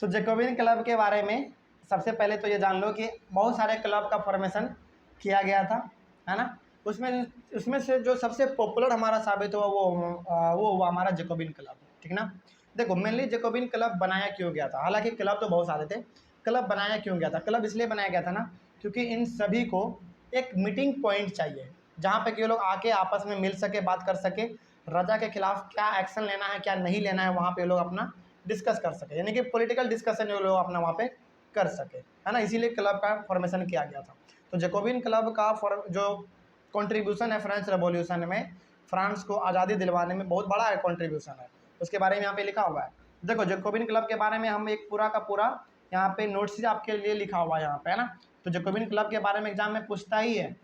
तो Jacobin club के बारे में सबसे पहले तो ये जान लो कि बहुत सारे क्लब का फॉर्मेशन किया गया था, है ना। उसमें उसमें से जो सबसे पॉपुलर हमारा साबित हुआ वो हुआ हमारा जैकोबिन क्लब, ठीक ना। देखो मेनली जैकोबिन क्लब बनाया क्यों गया था, हालांकि क्लब तो बहुत सारे थे, क्लब बनाया क्यों गया था, क्लब इसलिए बनाया गया था ना क्योंकि इन सभी को एक मीटिंग पॉइंट चाहिए जहाँ पे कि ये लोग आके आपस में मिल सके, बात कर सके, राजा के खिलाफ क्या एक्शन लेना है क्या नहीं लेना है वहाँ पे लोग अपना डिस्कस कर सके, यानी कि पॉलिटिकल डिस्कशन ये लोग अपना वहाँ पे कर सके, है ना। इसीलिए क्लब का फॉर्मेशन किया गया था। तो जैकोबिन क्लब का जो कंट्रीब्यूशन है फ्रेंच रेवोल्यूशन में, फ्रांस को आज़ादी दिलवाने में बहुत बड़ा कंट्रीब्यूशन है, उसके बारे में यहाँ पे लिखा हुआ है। देखो जैकोबिन क्लब के बारे में हम एक पूरा का पूरा यहाँ पे नोट्स आपके लिए लिखा हुआ है यहाँ पे, है ना। तो जैकोबिन क्लब के बारे में एग्जाम में पूछता ही है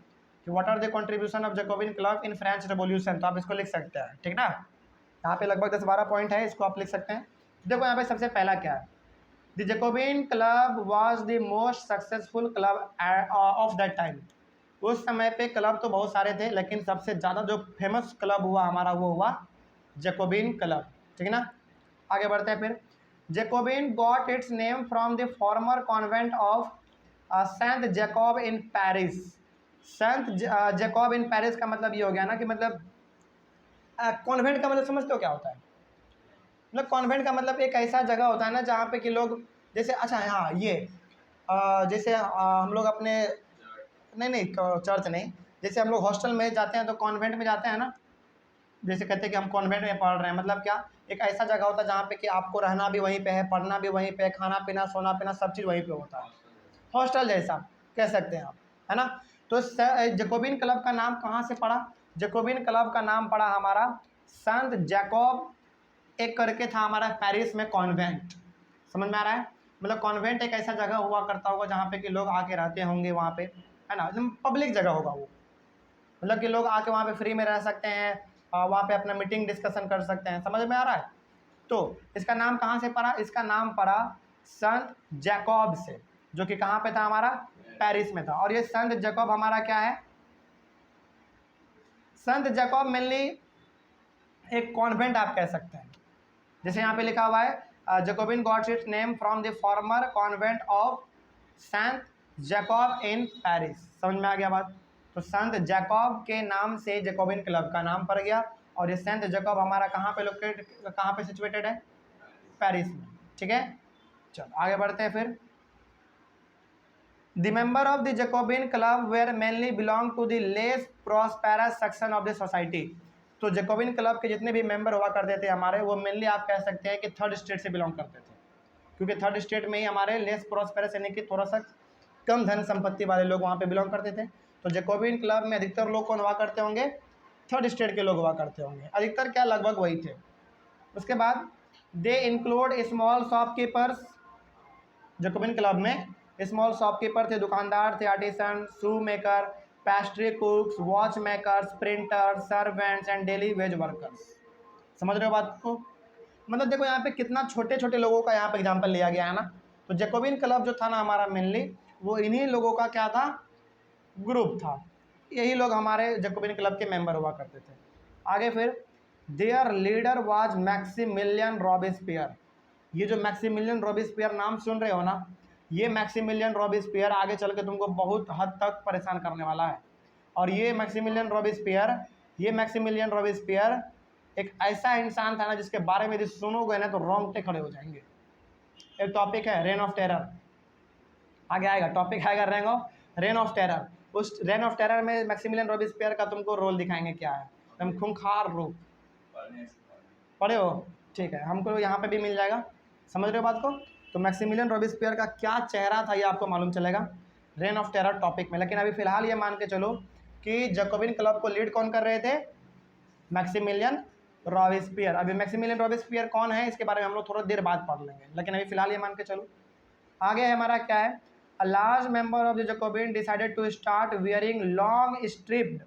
कि what are the contribution of Jacobin club in French revolution, तो आप इसको लिख सकते हैं, ठीक ना। यहाँ पे लगभग 10-12 पॉइंट है, इसको आप लिख सकते हैं। देखो यहाँ पे सबसे पहला क्या है, the Jacobin club was the most successful club of that time. उस समय पे क्लब तो बहुत सारे थे, लेकिन सबसे ज़्यादा जो फेमस क्लब हुआ हमारा वो हुआ जैकोबिन क्लब, ठीक है ना। आगे बढ़ते हैं फिर। Jacobin got its name from the former convent of Saint Jacob in Paris. Saint Jacob in Paris का मतलब ये हो गया ना कि मतलब कॉन्वेंट का मतलब समझते हो क्या होता है, मतलब कॉन्वेंट का मतलब एक ऐसा जगह होता है ना जहाँ पे कि लोग जैसे, अच्छा हाँ ये जैसे हम लोग अपने नहीं चर्च नहीं, जैसे हम लोग हॉस्टल में जाते हैं तो कॉन्वेंट में जाते हैं ना, जैसे कहते हैं कि हम कॉन्वेंट में पढ़ रहे हैं, मतलब क्या, एक ऐसा जगह होता है जहाँ पे कि आपको रहना भी वहीं पे है, पढ़ना भी वहीं पे है, खाना पीना सोना पीना सब चीज़ वहीं पे होता है, हॉस्टल जैसा कह सकते हैं आप, है ना। तो जैकोबिन क्लब का नाम कहाँ से पड़ा, जैकोबिन क्लब का नाम पड़ा हमारा संत जैकब एक करके था हमारा पेरिस में कॉन्वेंट, समझ में आ रहा है। मतलब कॉन्वेंट एक ऐसा जगह हुआ करता होगा जहाँ पे कि लोग आके रहते होंगे वहाँ पे, है ना, एकदम पब्लिक जगह होगा वो, मतलब कि लोग आके वहाँ पे फ्री में रह सकते हैं, वहाँ पे अपना मीटिंग डिस्कशन कर सकते हैं, समझ में आ रहा है। तो इसका नाम कहाँ से पड़ा, इसका नाम पड़ा संत जैकब से, जो कि कहाँ पे था हमारा, पेरिस में था। और ये संत जैकब हमारा क्या है, संत जैकब मेनली एक कॉन्वेंट आप कह सकते हैं, जैसे यहाँ पे लिखा हुआ है Jacobin got its name from the former convent of Saint Jacob in Paris, समझ में आ गया बात। तो संत जैकब के नाम से जैकोबिन क्लब का नाम पड़ गया, और ये सेंट जैकब हमारा कहाँ पे लोकेट, कहाँ पे सिचुएटेड है, पेरिस में, ठीक है। चलो आगे बढ़ते हैं फिर। The member of the Jacobin club were mainly belong to the less prosperous section of the society. तो जैकोबिन क्लब के जितने भी मेंबर हुआ करते थे हमारे, वो मेनली आप कह सकते हैं कि थर्ड स्टेट से बिलोंग करते थे, क्योंकि थर्ड स्टेट में ही हमारे लेस प्रॉस्पेरस यानी कि थोड़ा सा कम धन संपत्ति वाले लोग वहाँ पे बिलोंग करते थे। तो जैकोबिन क्लब में अधिकतर लोग कौन हुआ करते होंगे, थर्ड स्टेट के लोग हुआ करते होंगे, अधिकतर क्या लगभग वही थे। उसके बाद they include small shopkeepers, Jacobin club में स्मॉल शॉपकीपर थे, दुकानदार थे, artisan, shoe maker, pastry कुक्स, watch makers, printer, servants and daily veg workers. समझ रहे हो बात को, मतलब देखो यहाँ पे कितना छोटे छोटे लोगों का यहाँ पे एग्जांपल लिया गया है ना। तो जैकोबिन क्लब जो था ना हमारा मेनली, वो इन्हीं लोगों का क्या था, ग्रुप था, यही लोग हमारे जैकोबिन क्लब के मेंबर हुआ करते थे। आगे फिर their leader was Maximilian Robespierre. ये जो मैक्सिमिलियन रॉबिस्पियर नाम सुन रहे हो ना, ये मैक्सिमिलियन रॉबिस्पियर आगे चल के तुमको बहुत हद तक परेशान करने वाला है। और ये मैक्सिमिलियन रॉबिस्पियर एक ऐसा इंसान था ना जिसके बारे में यदि सुनोगे ना तो रोंगटे खड़े हो जाएंगे। एक टॉपिक है रेन ऑफ टेरर, आगे आएगा टॉपिक आएगा रेन ऑफ टेरर। उस रेन ऑफ टेरर में मैक्सिमिलियन रॉबिस्पियर का तुमको रोल दिखाएंगे क्या है, एकदम खूंखार रूप, पढ़े हो, ठीक है, हमको यहाँ पे भी मिल जाएगा, समझ रहे हो बात को। तो मैक्सिमिलियन रॉबिस्पियर का क्या चेहरा था ये आपको मालूम चलेगा रेन ऑफ टेरर टॉपिक में। लेकिन अभी फिलहाल ये मान के चलो कि जैकोबिन क्लब को लीड कौन कर रहे थे, मैक्सिमिलियन रॉबिस्पियर। अभी मैक्सिमिलियन रॉबिस्पियर कौन है इसके बारे में हम लोग थोड़ा देर बाद पढ़ लेंगे, लेकिन अभी फिलहाल ये मान के चलो। आगे है हमारा क्या है, a large member of the Jacobin decided to start wearing long striped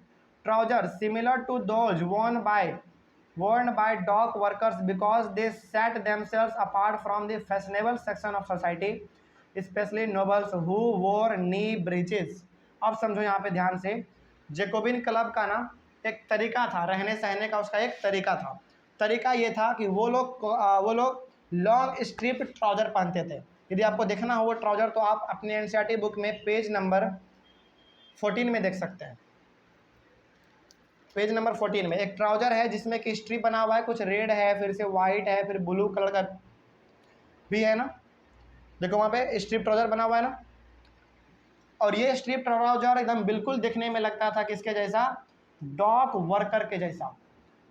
trouser similar to those worn by dock workers because they set themselves apart from the fashionable section of society, especially nobles who wore knee breeches। अब समझो यहाँ पे ध्यान से, Jacobin club का ना एक तरीका था रहने सहने का, उसका एक तरीका था। तरीका ये था कि वो लोग लॉन्ग स्ट्रिप ट्राउजर पहनते थे। यदि आपको देखना हो वो ट्राउजर तो आप अपने एनसीईआरटी बुक में पेज नंबर 14 में देख सकते हैं। पेज नंबर 14 में एक ट्राउजर है जिसमें कि स्ट्रिप बना हुआ है, कुछ रेड है, फिर से वाइट है, फिर ब्लू कलर का भी है ना, देखो वहाँ पे स्ट्रिप ट्राउजर बना हुआ है ना। और ये स्ट्रिप ट्राउजर एकदम बिल्कुल दिखने में लगता था किसके जैसा, डॉक वर्कर के जैसा।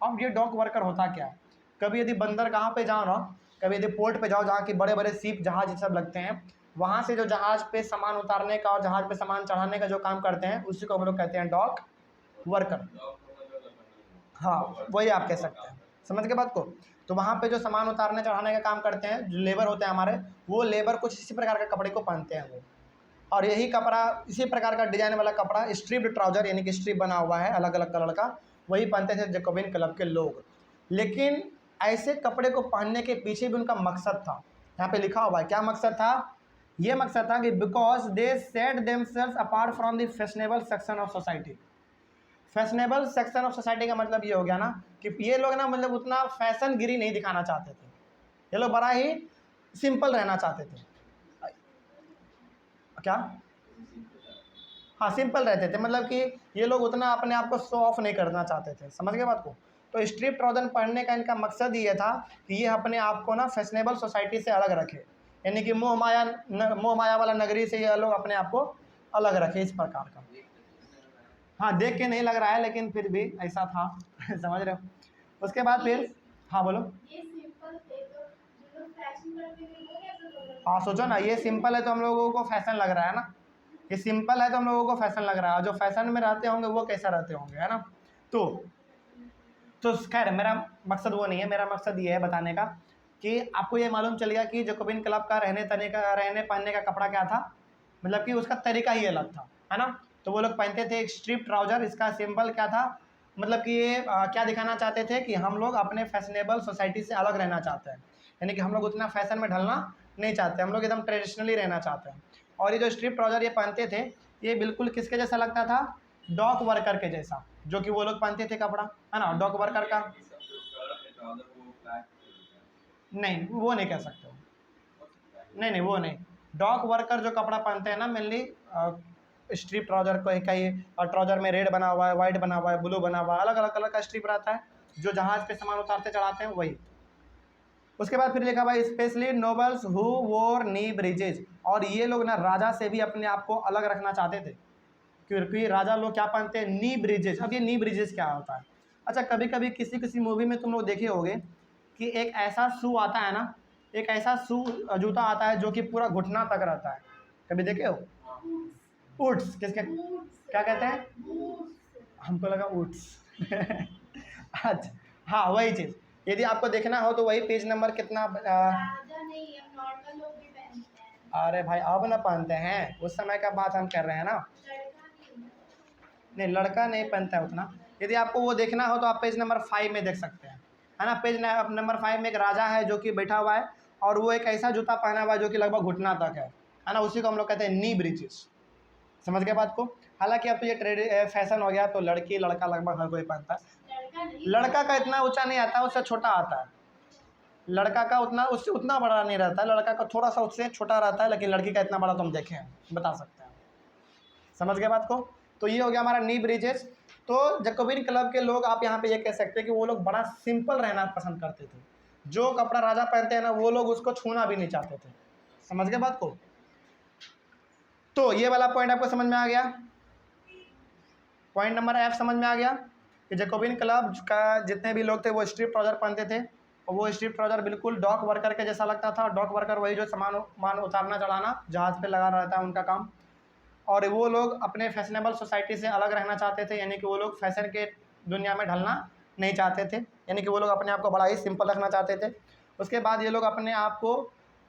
अब ये डॉक वर्कर होता क्या है, कभी यदि बंदरगाह पे जाओ ना, कभी यदि पोर्ट पे जाओ जहाँ की बड़े बड़े शिप जहाज ये सब लगते हैं, वहाँ से जो जहाज पे सामान उतारने का और जहाज पे सामान चढ़ाने का जो काम करते हैं उसी को हम लोग कहते हैं डॉक वर्कर। हाँ वही आप कह सकते हैं, समझ के बात को। तो वहाँ पे जो सामान उतारने चढ़ाने का काम करते हैं जो लेबर होते हैं हमारे, वो लेबर कुछ इसी प्रकार के कपड़े को पहनते हैं वो। और यही कपड़ा, इसी प्रकार का डिजाइन वाला कपड़ा स्ट्रिप्ड ट्राउजर यानी कि स्ट्रिप बना हुआ है अलग अलग कलर का, वही पहनते थे जैकोबिन क्लब के लोग। लेकिन ऐसे कपड़े को पहनने के पीछे भी उनका मकसद था, यहाँ पे लिखा हुआ है क्या मकसद था। ये मकसद था कि because they set themselves apart from the fashionable section of society. Fashionable section of society का मतलब ये हो गया ना कि ये लोग ना मतलब उतना फैशन गिरी नहीं दिखाना चाहते थे, ये लोग बड़ा ही सिंपल रहना चाहते थे। क्या, हाँ सिंपल रहते थे, मतलब कि ये लोग उतना अपने आप को शो ऑफ नहीं करना चाहते थे, समझ गए बात को। तो स्ट्रिप ट्राउजर पहनने का इनका मकसद ये था कि ये अपने आप को ना फैशनेबल सोसाइटी से अलग रखे, यानी कि मोह माया वाला नगरी से ये लोग अपने आप को अलग रखे इस प्रकार का। हाँ देख के नहीं लग रहा है लेकिन फिर भी ऐसा था समझ रहे हो। उसके बाद फिर हाँ बोलो। हाँ सोचो ना, ये सिंपल है तो हम लोगों को फैशन लग रहा है ना, ये सिंपल है तो हम लोगों को फैशन लग रहा है, जो फैशन में रहते होंगे वो कैसा रहते होंगे, है ना। तो खैर मेरा मकसद वो नहीं है, मेरा मकसद ये है बताने का कि आपको ये मालूम चल गया कि जैकोबिन क्लब का रहने पहनने का कपड़ा क्या था, मतलब कि उसका तरीका ही अलग था, है ना। तो वो लोग पहनते थे एक स्ट्रिप ट्राउजर, इसका सिंबल क्या था, मतलब कि ये क्या दिखाना चाहते थे कि हम लोग अपने फैशनेबल सोसाइटी से अलग रहना चाहते हैं, यानी कि हम लोग उतना फैशन में ढलना नहीं चाहते, हम लोग एकदम ट्रेडिशनली रहना चाहते हैं। और ये जो स्ट्रिप ट्राउजर ये पहनते थे, ये बिल्कुल किसके जैसा लगता था, डॉक वर्कर के जैसा, जो कि वो लोग पहनते थे कपड़ा, है ना, डॉक वर्कर का। नहीं वो नहीं कह सकते हो, नहीं वो नहीं, डॉक वर्कर जो कपड़ा पहनते हैं ना मेनली स्ट्रिप ट्राउजर को एक ही, और ट्राउजर में रेड बना हुआ है, वाइट बना हुआ है, ब्लू बना हुआ है, अलग अलग कलर का स्ट्रिप रहता है, जो जहाज पे सामान उतारते चढ़ाते हैं वही। उसके बाद फिर लिखा हुआ स्पेशली नोबल्स हु वोर नी ब्रिजेज, और ये लोग ना राजा से भी अपने आप को अलग रखना चाहते थे, क्योंकि राजा लोग क्या पहनते हैं, नी ब्रिजेज। अब ये नी ब्रिजेज क्या होता है, अच्छा कभी कभी किसी किसी मूवी में तुम लोग देखे होगे कि एक ऐसा शू आता है ना, एक ऐसा शू जूता आता है जो कि पूरा घुटना तक रहता है, कभी देखे हो। ऊट्स किसके, क्या कहते हैं, हमको लगा ऊट्स अच्छा हाँ वही चीज़, यदि आपको देखना हो तो वही पेज नंबर कितना अरे भाई अब ना पहनते हैं, उस समय का बात हम कर रहे हैं ना। नहीं लड़का नहीं पहनता है उतना, यदि आपको वो देखना हो तो आप पेज नंबर 5 में देख सकते हैं, है ना। पेज नंबर 5 में एक राजा है जो कि बैठा हुआ है, और वो एक ऐसा जूता पहना हुआ है जो कि लगभग घुटना तक है ना, उसी को हम लोग कहते हैं नी ब्रिजेस, समझ गए बात को। हालांकि अब तो ये फैशन हो गया, तो लड़की लड़का लगभग हर कोई पहनता है। लड़का का इतना ऊंचा नहीं आता, उससे छोटा आता है, लड़का का उतना उससे उतना बड़ा नहीं रहता है, लड़का का थोड़ा सा उससे छोटा रहता है, लेकिन लड़की का इतना बड़ा तो हम देखे हैं, बता सकते हैं, समझ गए बात को। तो ये हो गया हमारा नी ब्रिजेस। तो जैकोबिन क्लब के लोग आप यहाँ पे ये कह सकते हैं कि वो लोग बड़ा सिंपल रहना पसंद करते थे, जो कपड़ा राजा पहनते हैं ना वो लोग उसको छूना भी नहीं चाहते थे, समझ गए बात को। तो ये वाला पॉइंट आपको समझ में आ गया, पॉइंट नंबर एफ समझ में आ गया कि जैकोबिन क्लब का जितने भी लोग थे वो स्ट्रिप ट्राउजर पहनते थे, और वो स्ट्रिप ट्राउजर बिल्कुल डॉक वर्कर के जैसा लगता था। डॉक वर्कर वही जो सामान उतारना चढ़ाना जहाज़ पे लगा रहता है उनका काम, और वो लोग अपने फैशनेबल सोसाइटी से अलग रहना चाहते थे, यानी कि वो लोग फैशन के दुनिया में ढलना नहीं चाहते थे, यानी कि वो लोग अपने आप को बड़ा ही सिंपल रखना चाहते थे। उसके बाद ये लोग अपने आप को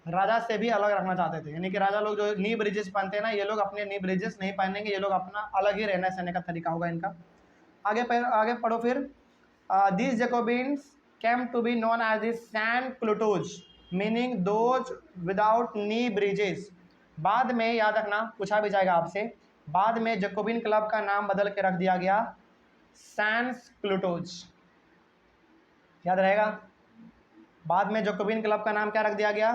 राजा से भी अलग रखना चाहते थे, यानी कि राजा लोग जो नी ब्रिजेस पहनते हैं ना, ये लोग अपने नी ब्रिजेस नहीं पहनेंगे, ये लोग अपना अलग ही रहने सहने का तरीका होगा इनका। आगे पढ़ो फिर। These Jacobins came to be known as the sans culottes, meaning those without knee breeches. बाद में याद रखना, पूछा भी जाएगा आपसे, बाद में जैकोबिन क्लब का नाम बदल के रख दिया गया सैन्स क्लूटोज, याद रहेगा। बाद में जैकोबिन क्लब का नाम क्या रख दिया गया,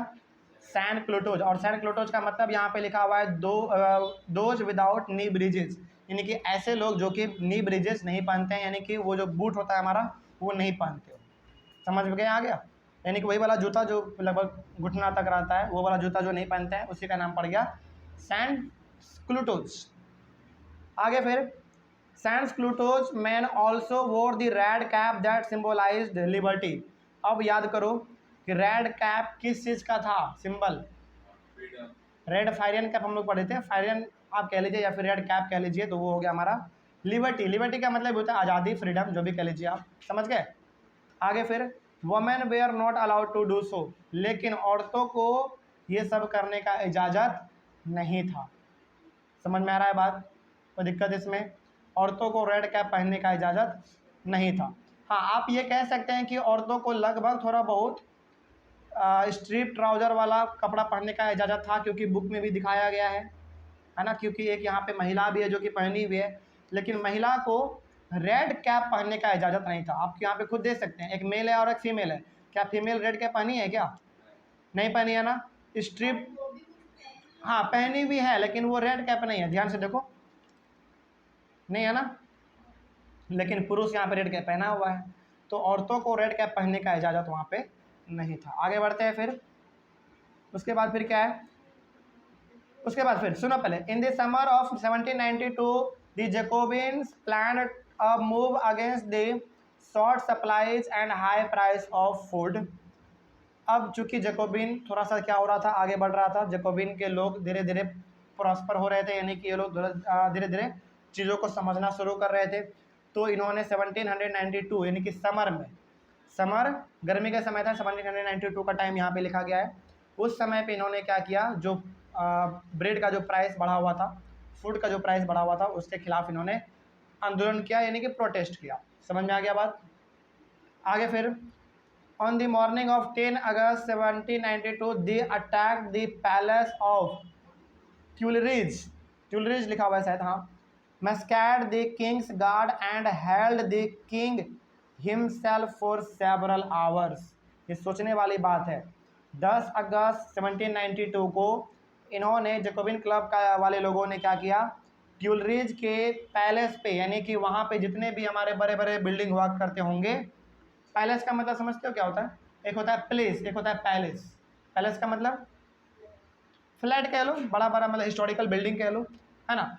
सैन क्लोटोज। और सैन क्लोटोज का मतलब यहाँ पे लिखा हुआ है दोज विदाउट नी ब्रिजेस, यानी कि ऐसे लोग जो कि नी ब्रिजेस नहीं पहनते हैं, यानी कि वो जो बूट होता है हमारा वो नहीं पहनते हो। समझ में आ गया, यानी कि वही वाला जूता जो लगभग घुटना तक रहता है, वो वाला जूता जो नहीं पहनते हैं उसी का नाम पड़ गया सैन क्लोटोज। आगे फिर sans culottes man also wore the red cap that symbolised liberty. अब याद करो कि रेड कैप किस चीज़ का था सिंबल, रेड फायरियन कैप हम लोग पढ़े थे, फायरियन आप कह लीजिए या फिर रेड कैप कह लीजिए, तो वो हो गया हमारा लिबर्टी। लिबर्टी का मतलब होता है आज़ादी, फ्रीडम, जो भी कह लीजिए आप, समझ गए। आगे फिर women were not allowed to do so, लेकिन औरतों को ये सब करने का इजाज़त नहीं था। समझ में आ रहा है बात, कोई दिक्कत इसमें, औरतों को रेड कैप पहनने का इजाज़त नहीं था। हाँ, आप ये कह सकते हैं कि औरतों को लगभग थोड़ा बहुत स्ट्रिप ट्राउज़र वाला कपड़ा पहनने का इजाज़त था, क्योंकि बुक में भी दिखाया गया है ना, क्योंकि एक यहाँ पे महिला भी है जो कि पहनी हुई है, लेकिन महिला को रेड कैप पहनने का इजाज़त नहीं था। आप यहाँ पे खुद देख सकते हैं, एक मेल है और एक फीमेल है, क्या फीमेल रेड कैप पहनी है क्या, नहीं पहनी है ना। स्ट्रिप हाँ पहनी भी है, लेकिन वो रेड कैप नहीं है, ध्यान से देखो, नहीं है ना, लेकिन पुरुष यहाँ पे रेड कैप पहना हुआ है, तो औरतों को रेड कैप पहनने का इजाज़त वहाँ पे नहीं था। आगे बढ़ते हैं फिर, उसके बाद फिर क्या है, उसके बाद फिर सुनो पहले, in the summer of 1792 the Jacobins planned a move against the short supplies and high price of food. अब चूंकि जैकोबिन थोड़ा सा क्या हो रहा था, आगे बढ़ रहा था, जैकोबिन के लोग धीरे धीरे प्रॉस्पर हो रहे थे, यानी कि ये लोग धीरे धीरे चीज़ों को समझना शुरू कर रहे थे। तो इन्होंने 1792 यानी कि समर में, समर गर्मी का समय था, 1792 का टाइम यहाँ पे लिखा गया है, उस समय पे इन्होंने क्या किया, जो ब्रेड का जो प्राइस बढ़ा हुआ था, फूड का जो प्राइस बढ़ा हुआ था, उसके खिलाफ इन्होंने आंदोलन किया, यानी कि प्रोटेस्ट किया। समझ में आ गया बात। आगे फिर on the morning of 10 August 1792 they attack the palace of Tuileries, Tuileries लिखा हुआ है शायद, हाँ, massacred the king's guard and held the king himself for several hours. ये सोचने वाली बात है, 10 अगस्त 1792 को इन्होंने जैकोबिन क्लब का वाले लोगों ने क्या किया, ट्यूलरिज के पैलेस पे, यानी कि वहाँ पे जितने भी हमारे बड़े बड़े बिल्डिंग हुआ करते होंगे, पैलेस का मतलब समझते हो क्या होता है, एक होता है प्लेस, एक होता है पैलेस। पैलेस का मतलब फ्लैट कह लो, बड़ा बड़ा मतलब हिस्टोरिकल बिल्डिंग कह लो, है ना।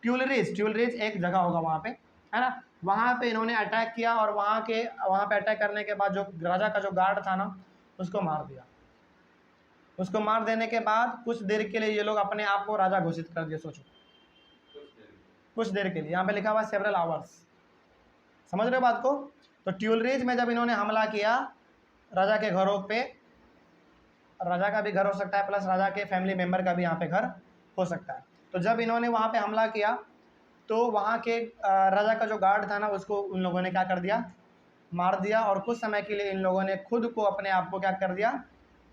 ट्यूलरिज, ट्यूलरिज एक जगह होगा वहाँ पे, है ना, वहाँ पे इन्होंने अटैक किया, और वहाँ पे अटैक करने के बाद जो राजा का जो गार्ड था ना, उसको मार दिया। उसको मार देने के बाद कुछ देर के लिए ये लोग अपने आप को राजा घोषित कर दिए। सोचो, कुछ देर के लिए, यहाँ पे लिखा हुआ सेवरल आवर्स, समझ रहे हो बात को। तो ट्यूलरिज में जब इन्होंने हमला किया राजा के घरों पे, राजा का भी घर हो सकता है प्लस राजा के फैमिली मेम्बर का भी यहाँ पे घर हो सकता है, तो जब इन्होंने वहाँ पे हमला किया तो वहाँ के राजा का जो गार्ड था ना, उसको उन लोगों ने क्या कर दिया, मार दिया, और कुछ समय के लिए इन लोगों ने खुद को, अपने आप को क्या कर दिया,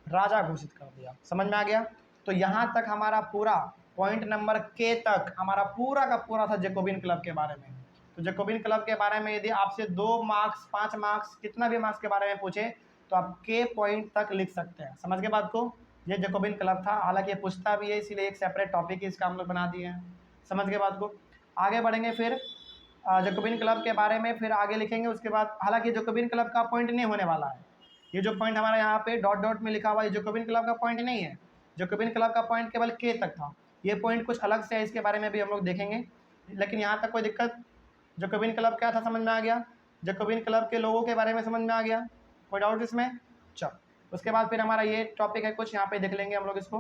राजा घोषित कर दिया। समझ में आ गया। तो यहाँ तक हमारा पूरा पॉइंट नंबर के तक हमारा पूरा का पूरा था जैकोबिन क्लब के बारे में। तो जैकोबिन क्लब के बारे में यदि आपसे 2 मार्क्स 5 मार्क्स कितना भी मार्क्स के बारे में पूछे तो आप के पॉइंट तक लिख सकते हैं। समझ के बात को, ये जैकोबिन क्लब था, हालांकि ये पूछता भी है, इसीलिए एक सेपरेट टॉपिक इसका हम लोग बना दिए हैं। समझ के बात को, आगे बढ़ेंगे फिर जैकोबिन क्लब के बारे में, फिर आगे लिखेंगे उसके बाद। हालांकि जैकोबिन क्लब का पॉइंट नहीं होने वाला है, ये जो पॉइंट हमारा यहाँ पे डॉट डॉट में लिखा हुआ है, जैकोबिन क्लब का पॉइंट नहीं है। जैकोबिन क्लब का पॉइंट केवल के तक था, ये पॉइंट कुछ अलग से है, इसके बारे में भी हम लोग देखेंगे। लेकिन यहाँ तक कोई दिक्कत, जैकोबिन क्लब क्या था समझ में आ गया, जैकोबिन क्लब के लोगों के बारे में समझ में आ गया, कोई डाउट इसमें। चल उसके बाद फिर हमारा ये टॉपिक है कुछ, यहाँ पे देख लेंगे हम लोग इसको।